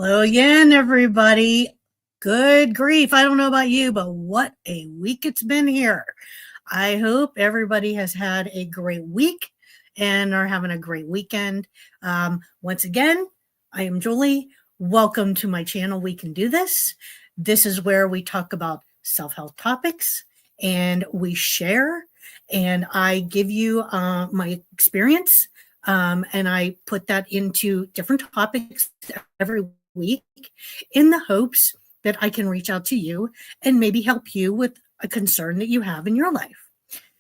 Hello again, everybody. Good grief. I don't know about you, but what a week it's been here. I hope everybody has had a great week and are having a great weekend. Once again, I am Julie. Welcome to my channel, We Can Do This. This is where we talk about self-help topics and we share, and I give you my experience. And I put that into different topics every week in the hopes that I can reach out to you and maybe help you with a concern that you have in your life.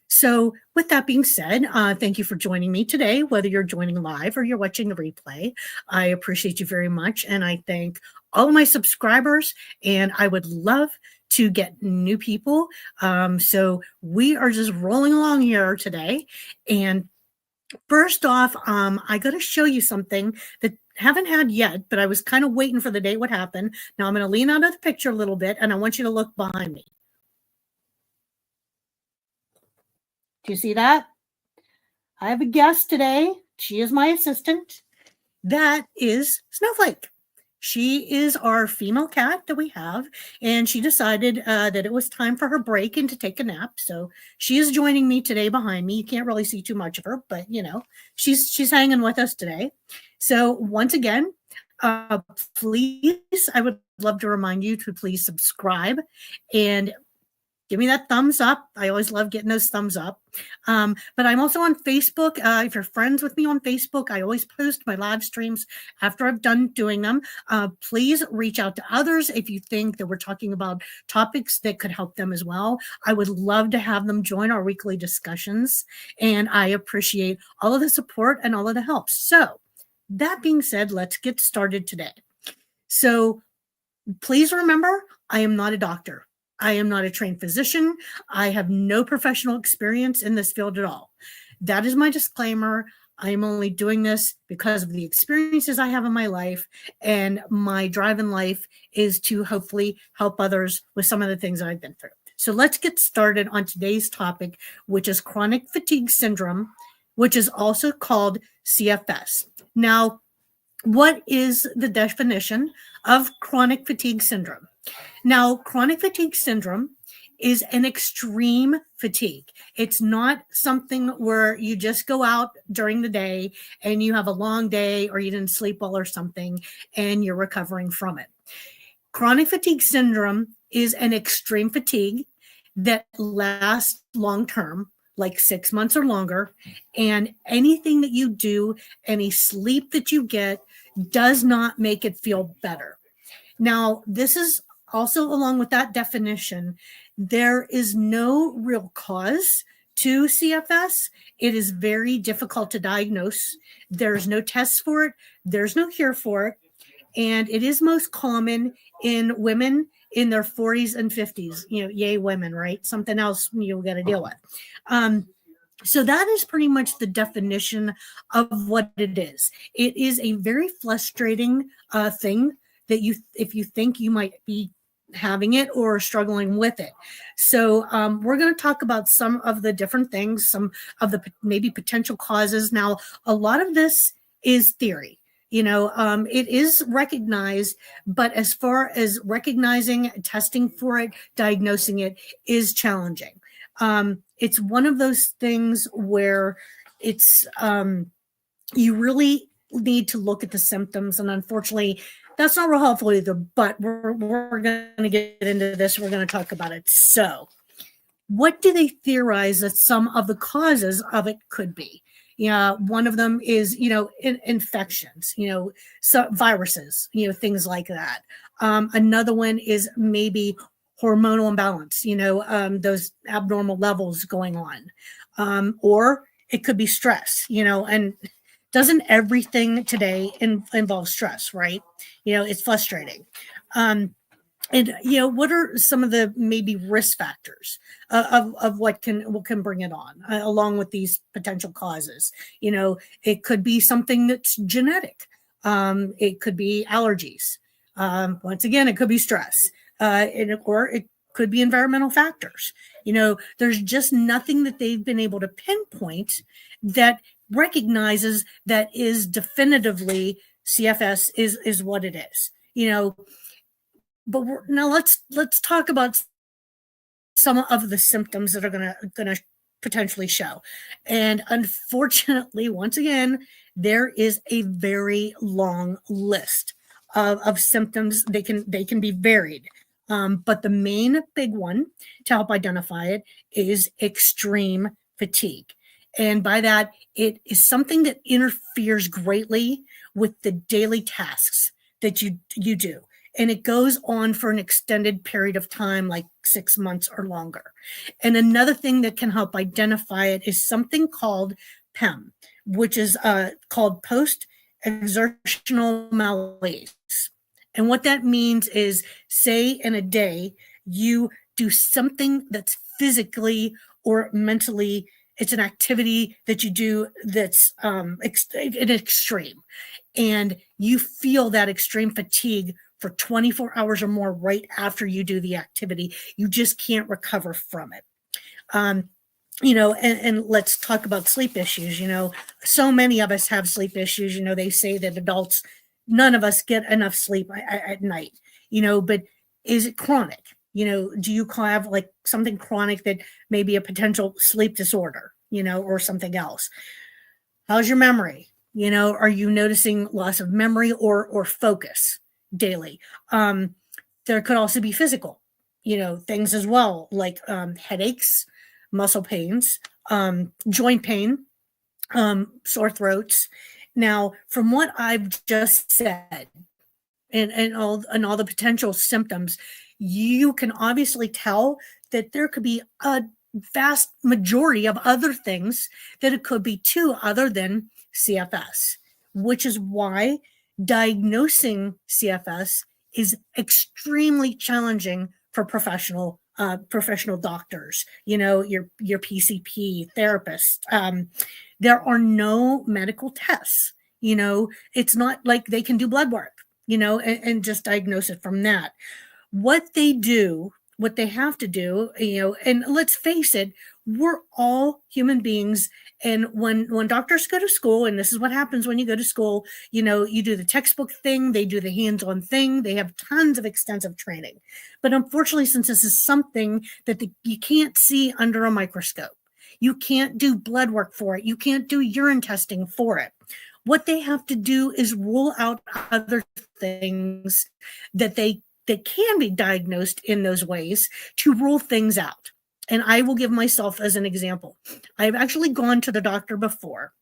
So with that being said, thank you for joining me today, whether you're joining live or you're watching the replay. I appreciate you very much. And I thank all of my subscribers, and I would love to get new people. So we are just rolling along here today. And first off, I got to show you something that I haven't had yet, but I was kind of waiting for the day would happen. Now I'm going to lean out of the picture a little bit, and I want you to look behind me. Do you see that? I have a guest today. She is my assistant. That is Snowflake. She is our female cat that we have, and she decided that it was time for her break and to take a nap. So she is joining me today behind me. You can't really see too much of her, but you know, she's hanging with us today. So once again, please, I would love to remind you to please subscribe and give me that thumbs up. I always love getting those thumbs up. But I'm also on Facebook. If you're friends with me on Facebook, I always post my live streams after I've done doing them. Please reach out to others if you think that we're talking about topics that could help them as well. I would love to have them join our weekly discussions, and I appreciate all of the support and all of the help. So that being said, let's get started today. So please remember, I am not a doctor. I am not a trained physician. I have no professional experience in this field at all. That is my disclaimer. I am only doing this because of the experiences I have in my life, and my drive in life is to hopefully help others with some of the things that I've been through. So let's get started on today's topic, which is chronic fatigue syndrome, which is also called CFS. Now, what is the definition of chronic fatigue syndrome? Now, chronic fatigue syndrome is an extreme fatigue. It's not something where you just go out during the day and you have a long day or you didn't sleep well or something and you're recovering from it. Chronic fatigue syndrome is an extreme fatigue that lasts long term, like 6 months or longer, and anything that you do, any sleep that you get, does not make it feel better. Now, this is also, along with that definition, there is no real cause to CFS. It is very difficult to diagnose. There's no tests for it. There's no cure for it. And it is most common in women in their 40s and 50s. You know, yay, women, right? Something else you got to deal with. So that is pretty much the definition of what it is. It is a very frustrating thing that if you think you might be having it or struggling with it. So we're going to talk about some of the different things, some of the maybe potential causes. Now, a lot of this is theory. You know, it is recognized, but as far as recognizing, testing for it, diagnosing it is challenging. It's one of those things where it's you really need to look at the symptoms, and unfortunately, that's not real helpful either. But we're going to get into this. We're going to talk about it. So, what do they theorize that some of the causes of it could be? Yeah, one of them is, you know, infections, you know, so viruses, you know, things like that. Another one is maybe hormonal imbalance, you know, those abnormal levels going on. Or it could be stress, you know, and doesn't everything today involve stress, right? You know, it's frustrating. And, you know, what are some of the maybe risk factors of what can bring it on, along with these potential causes? You know, it could be something that's genetic. It could be allergies. Once again, it could be stress. Or it could be environmental factors. You know, there's just nothing that they've been able to pinpoint that recognizes that is definitively CFS is what it is. you know, but now let's talk about some of the symptoms that are gonna potentially show. And unfortunately, once again, there is a very long list of symptoms. They can be varied. But the main big one to help identify it is extreme fatigue. And by that, it is something that interferes greatly with the daily tasks that you do, and it goes on for an extended period of time, like 6 months or longer. And another thing that can help identify it is something called PEM, which is called post exertional malaise. And what that means is, say in a day, you do something that's physically or mentally, it's an activity that you do that's an extreme, and you feel that extreme fatigue for 24 hours or more right after you do the activity. You just can't recover from it. Um, and let's talk about sleep issues. So many of us have sleep issues. They say that adults, none of us get enough sleep at night, but is it chronic? Do you have like something chronic that may be a potential sleep disorder, or something else? How's your memory? Are you noticing loss of memory or focus daily? There could also be physical, things as well, like headaches, muscle pains, joint pain, sore throats. Now, from what I've just said, and all the potential symptoms, you can obviously tell that there could be a vast majority of other things that it could be too, other than CFS, which is why diagnosing CFS is extremely challenging for professional doctors, your PCP therapist. There are no medical tests. It's not like they can do blood work, and just diagnose it from that. What they have to do, and let's face it, we're all human beings. And when doctors go to school, and this is what happens when you go to school, you do the textbook thing, they do the hands-on thing, they have tons of extensive training. But unfortunately, since this is something that you can't see under a microscope, you can't do blood work for it, you can't do urine testing for it. What they have to do is rule out other things that can be diagnosed in those ways, to rule things out. And I will give myself as an example. I've actually gone to the doctor before,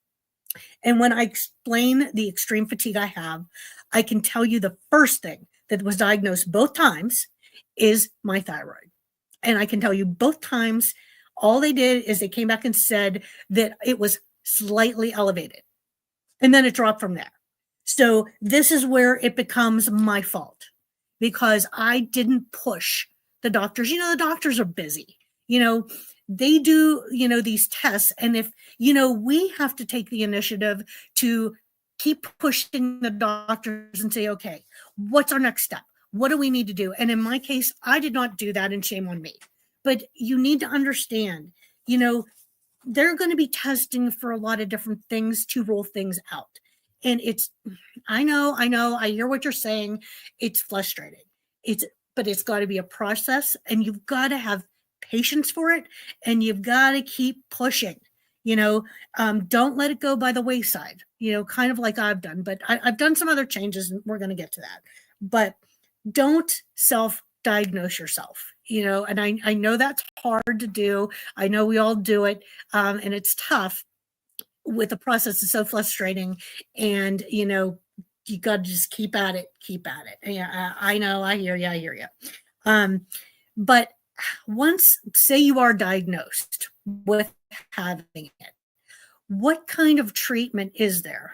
and when I explain the extreme fatigue I have, I can tell you the first thing that was diagnosed both times is my thyroid. And I can tell you both times, all they did is they came back and said that it was slightly elevated, and then it dropped from there. So this is where it becomes my fault, because I didn't push the doctors. The doctors are busy. They do, these tests. And if, we have to take the initiative to keep pushing the doctors and say, okay, what's our next step? What do we need to do? And in my case, I did not do that, and shame on me. But you need to understand, they're going to be testing for a lot of different things to rule things out. And I know, I hear what you're saying. It's frustrating. But it's got to be a process, and you've got to have patience for it, and you've got to keep pushing. Don't let it go by the wayside, kind of like I've done. But I've done some other changes, and we're going to get to that. But don't self-diagnose yourself, and I know that's hard to do. I know we all do it, and it's tough. With the process, it's so frustrating, and you got to just keep at it. Yeah, I know, I hear you. But once, say you are diagnosed with having it, what kind of treatment is there?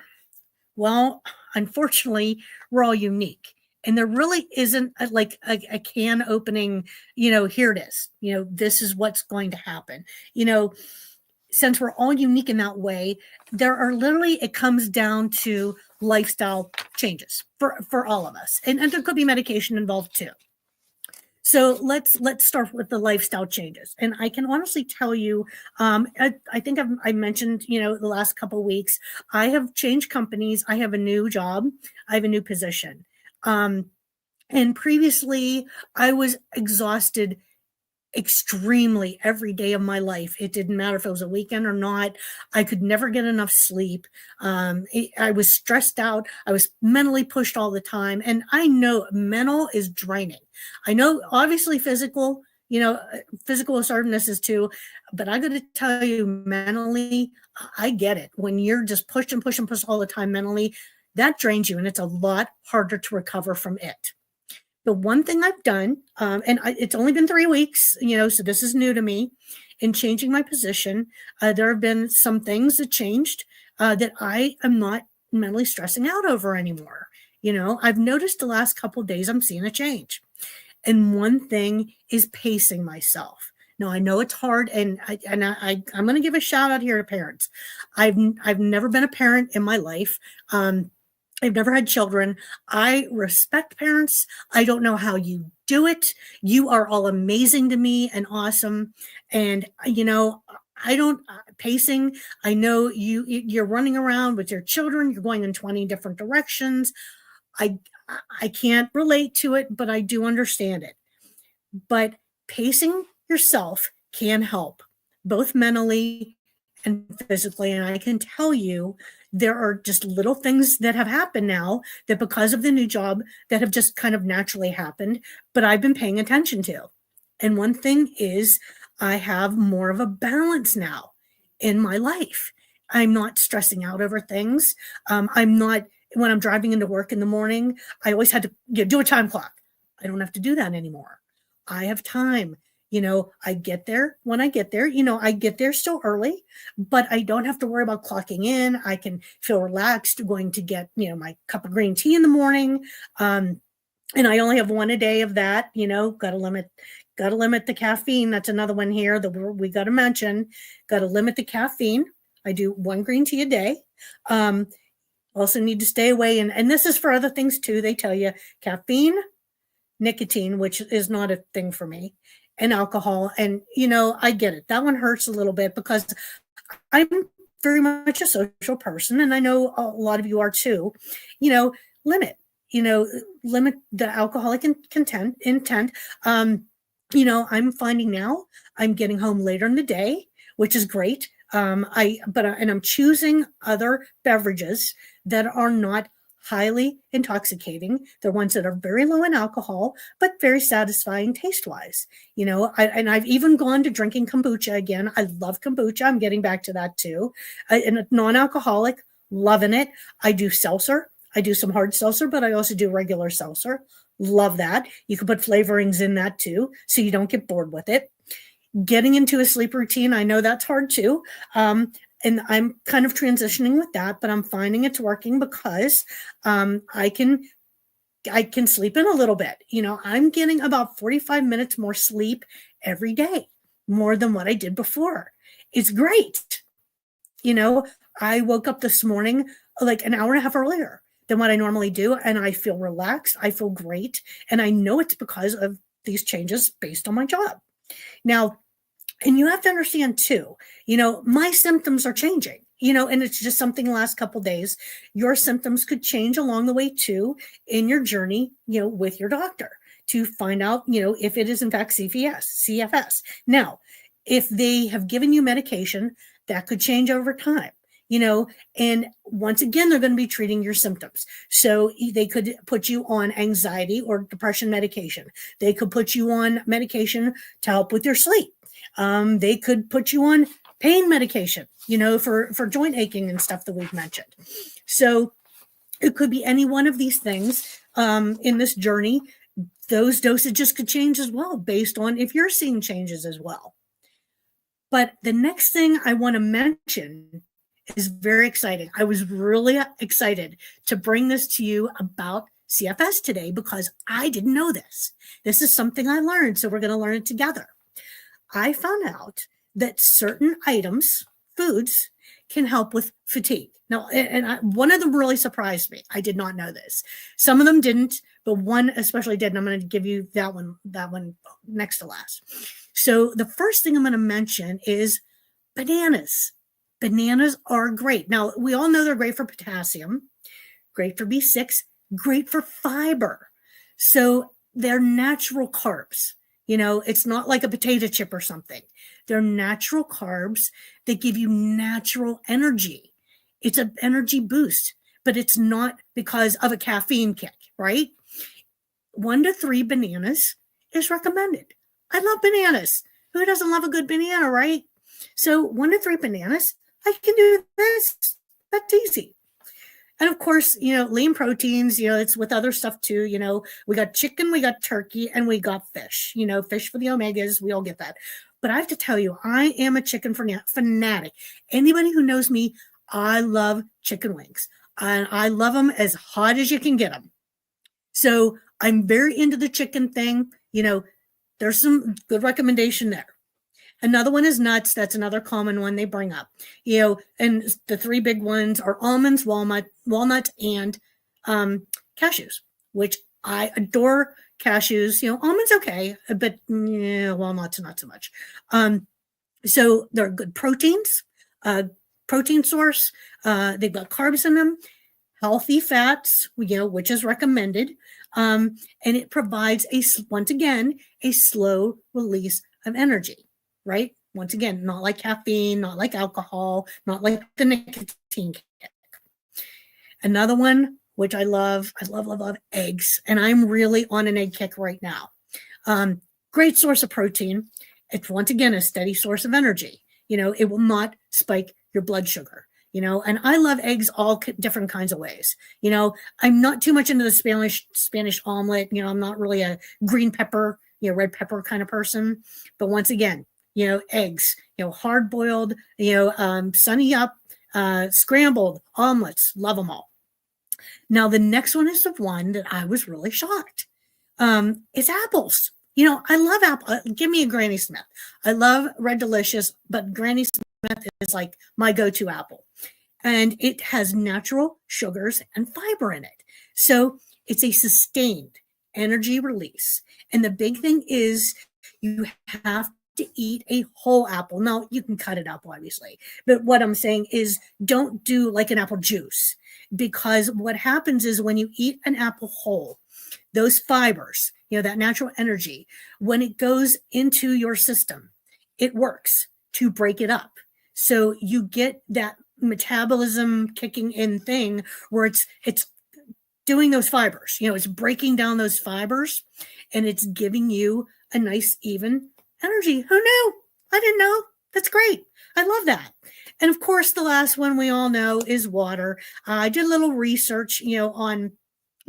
Well, unfortunately, we're all unique, and there really isn't a can opening, here it is, this is what's going to happen. Since we're all unique in that way, it comes down to lifestyle changes for all of us. And there could be medication involved too. So let's start with the lifestyle changes. And I can honestly tell you, I think I mentioned, the last couple of weeks, I have changed companies. I have a new job. I have a new position. And previously, I was exhausted extremely every day of my life. It didn't matter if it was a weekend or not. I could never get enough sleep. I was stressed out. I was mentally pushed all the time. And I know mental is draining. I know obviously physical, physical assertiveness is too, but I got to tell you, mentally, I get it. When you're just pushed and pushed and pushed all the time mentally, that drains you, and it's a lot harder to recover from it. The one thing I've done, it's only been 3 weeks, so this is new to me, in changing my position. There have been some things that changed that I am not mentally stressing out over anymore. I've noticed the last couple of days I'm seeing a change. And one thing is pacing myself. Now I know it's hard, and I'm going to give a shout out here to parents. I've never been a parent in my life. I've never had children. I respect parents. I don't know how you do it. You are all amazing to me and awesome. And I don't pacing. I know you're running around with your children. You're going in 20 different directions. I I can't relate to it, but I do understand it. But pacing yourself can help, both mentally and physically. And I can tell you, there are just little things that have happened now that, because of the new job, that have just kind of naturally happened, but I've been paying attention to. And one thing is, I have more of a balance now in my life. I'm not stressing out over things. I'm not, when I'm driving into work in the morning, I always had to do a time clock. I don't have to do that anymore. I have time. I get there when I get there. I get there still early, but I don't have to worry about clocking in. I can feel relaxed going to get, my cup of green tea in the morning. And I only have one a day of that, got to limit the caffeine. That's another one here that we got to mention. Got to limit the caffeine. I do one green tea a day. Also need to stay away. And this is for other things too. They tell you caffeine, nicotine, which is not a thing for me, and alcohol. And, I get it. That one hurts a little bit because I'm very much a social person, and I know a lot of you are too. Limit, limit the alcoholic intent. I'm finding now I'm getting home later in the day, which is great. I'm choosing other beverages that are not highly intoxicating. They're ones that are very low in alcohol, but very satisfying taste-wise. I've even gone to drinking kombucha again. I love kombucha. I'm getting back to that too. And non-alcoholic, loving it. I do seltzer. I do some hard seltzer, but I also do regular seltzer. Love that. You can put flavorings in that too, so you don't get bored with it. Getting into a sleep routine, I know that's hard too. And I'm kind of transitioning with that, but I'm finding it's working because I can sleep in a little bit. I'm getting about 45 minutes more sleep every day, more than what I did before. It's great. I woke up this morning like an hour and a half earlier than what I normally do, and I feel relaxed. I feel great. And I know it's because of these changes based on my job. Now, and you have to understand too, my symptoms are changing, and it's just something the last couple of days. Your symptoms could change along the way too in your journey, with your doctor to find out, if it is in fact CFS. Now, if they have given you medication, that could change over time. And once again, they're going to be treating your symptoms. So they could put you on anxiety or depression medication. They could put you on medication to help with your sleep. They could put you on pain medication, for joint aching and stuff that we've mentioned. So it could be any one of these things in this journey. Those dosages could change as well based on if you're seeing changes as well. But the next thing I want to mention is very exciting. I was really excited to bring this to you about CFS today because I didn't know this. This is something I learned, so we're going to learn it together. I found out that certain items, foods, can help with fatigue. Now, one of them really surprised me. I did not know this. Some of them didn't, but one especially did, and I'm going to give you that one next to last. So the first thing I'm going to mention is bananas. Bananas are great. Now, we all know they're great for potassium, great for B6, great for fiber. So they're natural carbs. It's not like a potato chip or something. They're natural carbs that give you natural energy. It's an energy boost, but it's not because of a caffeine kick, right? 1 to 3 bananas is recommended. I love bananas. Who doesn't love a good banana, right? So 1 to 3 bananas, I can do this. That's easy. And of course, lean proteins, it's with other stuff too. We got chicken, we got turkey, and we got fish. Fish for the omegas. We all get that. But I have to tell you, I am a chicken fanatic. Anybody who knows me, I love chicken wings. And I love them as hot as you can get them. So I'm very into the chicken thing. There's some good recommendation there. Another one is nuts. That's another common one they bring up. And the 3 big ones are almonds, walnuts, and cashews, which I adore cashews. Almonds okay, but walnuts not so much. So they're good proteins, protein source. They've got carbs in them, healthy fats, which is recommended. And it provides once again, a slow release of energy. Right? Once again, not like caffeine, not like alcohol, not like the nicotine kick. Another one, which I love, eggs. And I'm really on an egg kick right now. Great source of protein. It's once again a steady source of energy. It will not spike your blood sugar. And I love eggs all different kinds of ways. I'm not too much into the Spanish omelet. I'm not really a green pepper, red pepper kind of person. But once again, eggs, hard boiled, sunny up, scrambled omelets, love them all. Now, the next one is the one that I was really shocked. It's apples. I love apple. Give me a Granny Smith. I love Red Delicious, but Granny Smith is like my go-to apple. And it has natural sugars and fiber in it. So it's a sustained energy release. And the big thing is you have to eat a whole apple. Now, you can cut it up, obviously. But what I'm saying is don't do like an apple juice, because what happens is when you eat an apple whole, those fibers, that natural energy, when it goes into your system, it works to break it up. So you get that metabolism kicking in thing where it's doing those fibers, it's breaking down those fibers, and it's giving you a nice, even energy. Who knew? I didn't know. That's great. I love that. And of course, the last one we all know is water. I did a little research,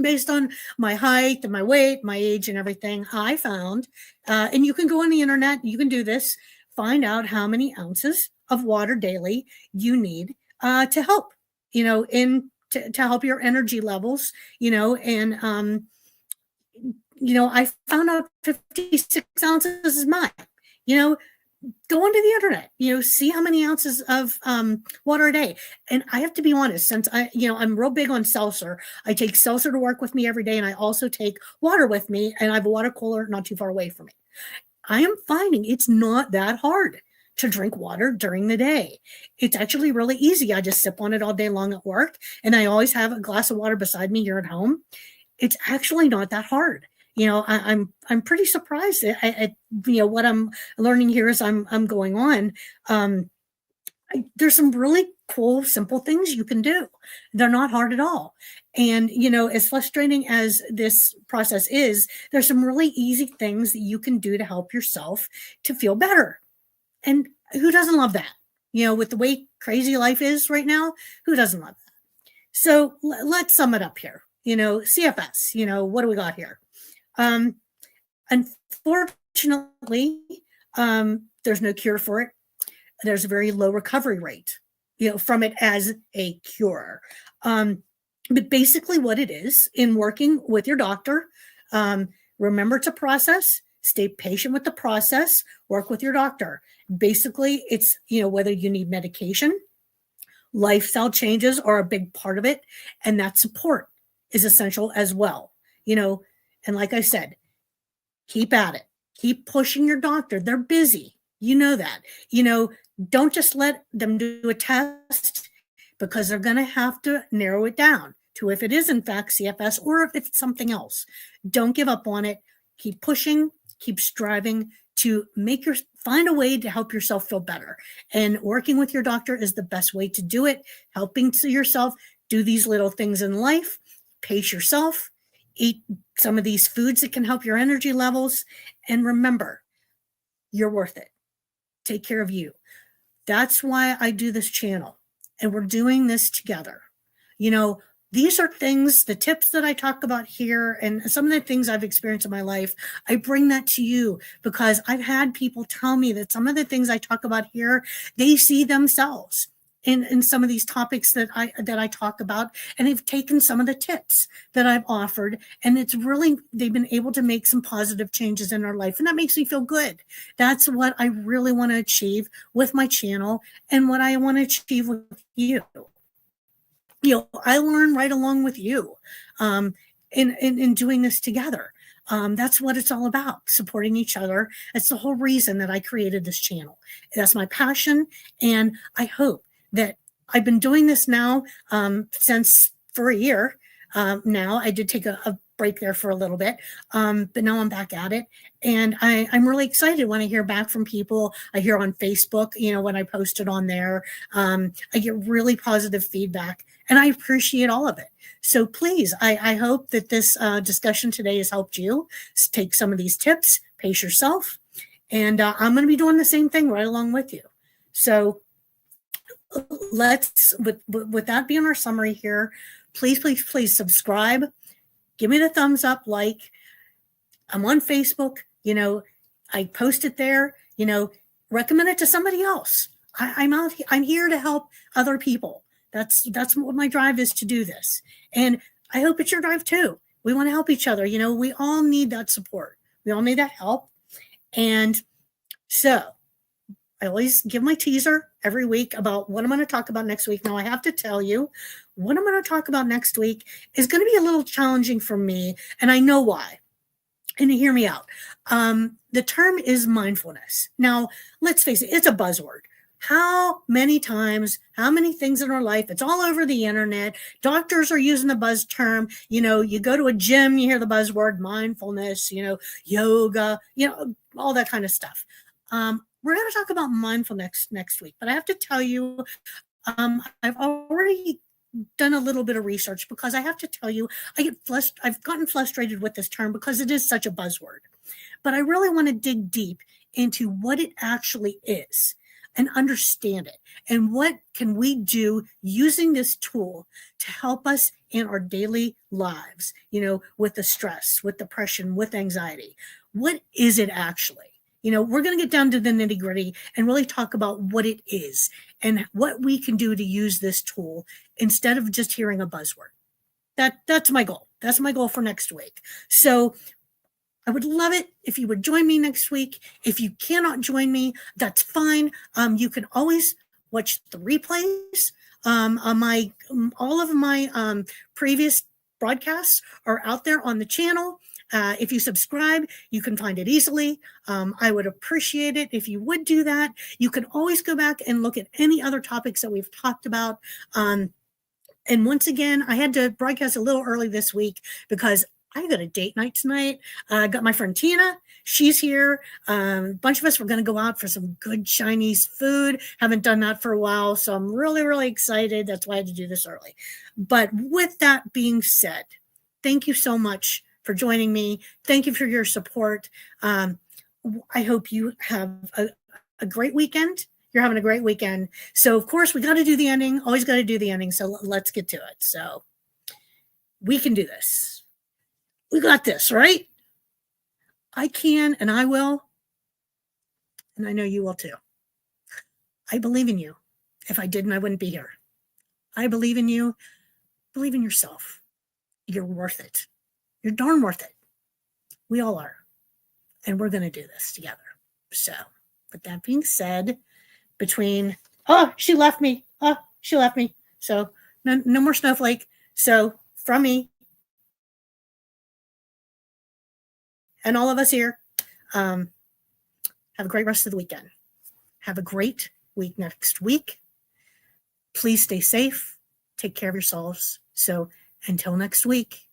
based on my height and my weight, my age and everything. I found, and you can go on the internet, you can do this, find out how many ounces of water daily you need to help, to help your energy levels, and I found out 56 ounces is mine. Go onto the internet, see how many ounces of water a day. And I have to be honest, since I'm real big on seltzer. I take seltzer to work with me every day, and I also take water with me, and I have a water cooler not too far away from me. I am finding it's not that hard to drink water during the day. It's actually really easy. I just sip on it all day long at work, and I always have a glass of water beside me here at home. It's actually not that hard. I'm pretty surprised at what I'm learning here as I'm going on. There's some really cool, simple things you can do. They're not hard at all. And, as frustrating as this process is, there's some really easy things that you can do to help yourself to feel better. And who doesn't love that? With the way crazy life is right now, who doesn't love that? So let's sum it up here. CFS, what do we got here? Unfortunately, there's no cure for it. There's a very low recovery rate, from it as a cure. But basically what it is, in working with your doctor, remember to process, stay patient with the process, work with your doctor. Basically, it's, whether you need medication, lifestyle changes are a big part of it. And that support is essential as well. And like I said, keep at it. Keep pushing your doctor. They're busy. You know that. Don't just let them do a test, because they're going to have to narrow it down to if it is in fact CFS or if it's something else. Don't give up on it. Keep pushing, keep striving to find a way to help yourself feel better. And working with your doctor is the best way to do it. Helping to yourself do these little things in life, pace yourself, eat some of these foods that can help your energy levels. And remember, you're worth it. Take care of you. That's why I do this channel. And we're doing this together. You know, these are things, the tips that I talk about here and some of the things I've experienced in my life, I bring that to you because I've had people tell me that some of the things I talk about here, they see themselves in some of these topics that I talk about, and they've taken some of the tips that I've offered, and they've been able to make some positive changes in their life, and that makes me feel good. That's what I really want to achieve with my channel and what I want to achieve with you. I learn right along with you in doing this together. That's what it's all about, supporting each other. That's the whole reason that I created this channel. That's my passion, and I hope that I've been doing this now since for a year. Now I did take a break there for a little bit, but now I'm back at it, and I'm really excited when I hear back from people. I hear on Facebook, when I post it on there, I get really positive feedback, and I appreciate all of it. So please, I hope that this discussion today has helped you take some of these tips, pace yourself, and I'm going to be doing the same thing right along with you. So let's, with that being our summary here, please subscribe. Give me the thumbs up, like. I'm on Facebook, I post it there, recommend it to somebody else. I'm here to help other people. That's what my drive is, to do this. And I hope it's your drive too. We want to help each other. We all need that support. We all need that help. And so I always give my teaser every week about what I'm going to talk about next week. Now, I have to tell you, what I'm going to talk about next week is going to be a little challenging for me, and I know why. And hear me out. The term is mindfulness. Now, let's face it, it's a buzzword. How many times, how many things in our life, it's all over the internet. Doctors are using the buzz term. You go to a gym, you hear the buzzword mindfulness, yoga, all that kind of stuff. We're going to talk about mindfulness next week, but I have to tell you, I've already done a little bit of research because I have to tell you, I've gotten frustrated with this term because it is such a buzzword. But I really want to dig deep into what it actually is and understand it. And what can we do using this tool to help us in our daily lives, with the stress, with depression, with anxiety. What is it actually? We're going to get down to the nitty gritty and really talk about what it is and what we can do to use this tool instead of just hearing a buzzword. That's my goal. That's my goal for next week. So I would love it if you would join me next week. If you cannot join me, that's fine. You can always watch the replays. All of my previous broadcasts are out there on the channel. If you subscribe, you can find it easily. I would appreciate it if you would do that. You can always go back and look at any other topics that we've talked about. And once again, I had to broadcast a little early this week because I got a date night tonight. I got my friend Tina. She's here. A bunch of us were going to go out for some good Chinese food. Haven't done that for a while, so I'm really, really excited. That's why I had to do this early. But with that being said, thank you so much for joining me. Thank you for your support. I hope you have a great weekend. You're having a great weekend. So, of course, we got to do the ending. Always got to do the ending. So let's get to it. So we can do this. We got this, right? I can, and I will. And I know you will too. I believe in you. If I didn't, I wouldn't be here. I believe in you. Believe in yourself. You're worth it. You're darn worth it. We all are. And we're going to do this together. So, with that being said, she left me. So, no more snowflake. So, from me and all of us here, have a great rest of the weekend. Have a great week next week. Please stay safe. Take care of yourselves. So, Until next week.